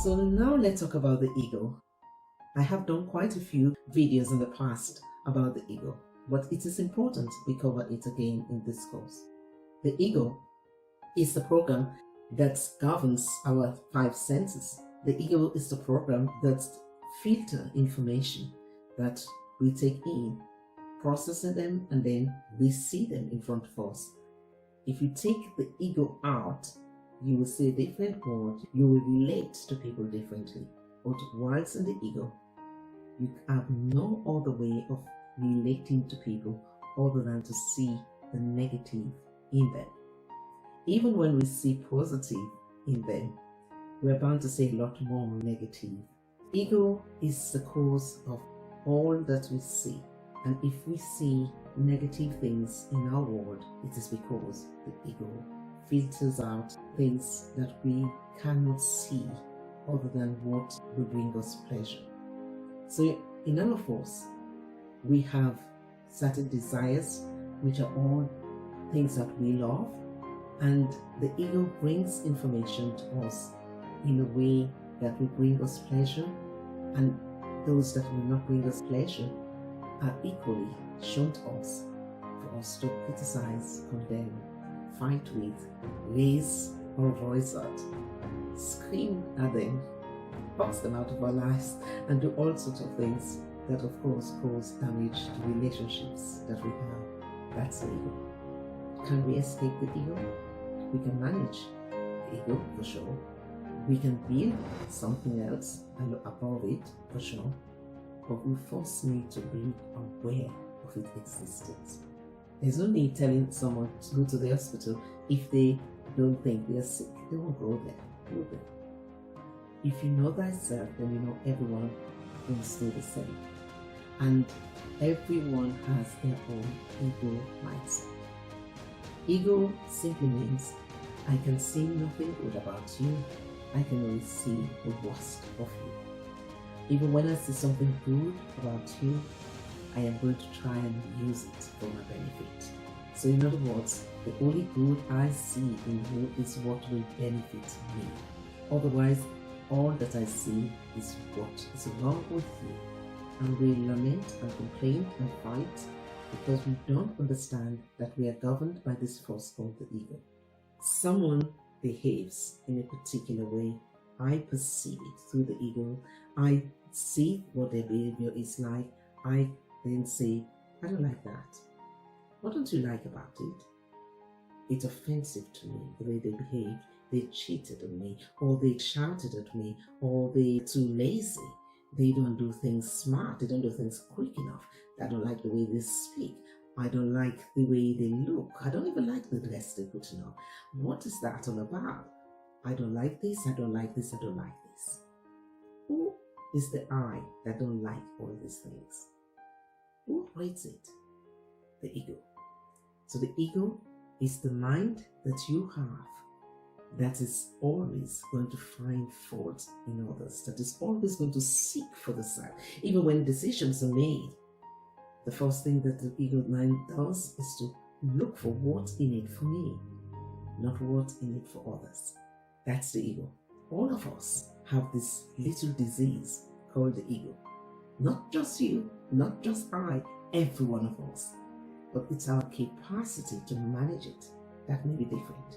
So now let's talk about the ego. I have done quite a few videos in the past about the ego, but it is important we cover it again in this course. The ego is the program that governs our five senses. The ego is the program that filters information that we take in, processing them, and then we see them in front of us. If you take the ego out, you will see a different world. You will relate to people differently. But whilst in the ego, you have no other way of relating to people other than to see the negative in them. Even when we see positive in them, we're bound to see a lot more negative. Ego is the cause of all that we see. And if we see negative things in our world, it is because the ego filters out things that we cannot see other than what will bring us pleasure. So in all of us, we have certain desires, which are all things that we love, and the ego brings information to us in a way that will bring us pleasure, and those that will not bring us pleasure are equally shown to us for us to criticize, condemn, fight with, raise our voice at, scream at them, box them out of our lives, and do all sorts of things that of course cause damage to relationships that we have. That's the ego. Can we escape the ego? We can manage the ego for sure. We can build something else and look above it for sure. But we first need to be aware of its existence. There's no need telling someone to go to the hospital if they don't think they are sick. They won't go there, will they? If you know thyself, then you know everyone will stay the same. And everyone has their own ego mindset. Ego simply means I can see nothing good about you. I can only see the worst of you. Even when I see something good about you, I am going to try and use it for my benefit. So in other words, the only good I see in you is what will benefit me. Otherwise, all that I see is what is wrong with you. And we lament and complain and fight because we don't understand that we are governed by this force called the ego. Someone behaves in a particular way. I perceive it through the ego. I see what their behavior is like. I then say, I don't like that. What don't you like about it? It's offensive to me, the way they behaved. They cheated on me, or they shouted at me, or they're too lazy. They don't do things smart. They don't do things quick enough. I don't like the way they speak. I don't like the way they look. I don't even like the dress they put on. What is that all about? I don't like this. I don't like this. I don't like this. Who is the I that don't like all these things? Who writes it? The ego. So the ego is the mind that you have that is always going to find fault in others, that is always going to seek for the side. Even when decisions are made, the first thing that the ego mind does is to look for what's in it for me, not what's in it for others. That's the ego. All of us have this little disease called the ego. Not just you, not just I, every one of us. But it's our capacity to manage it that may be different.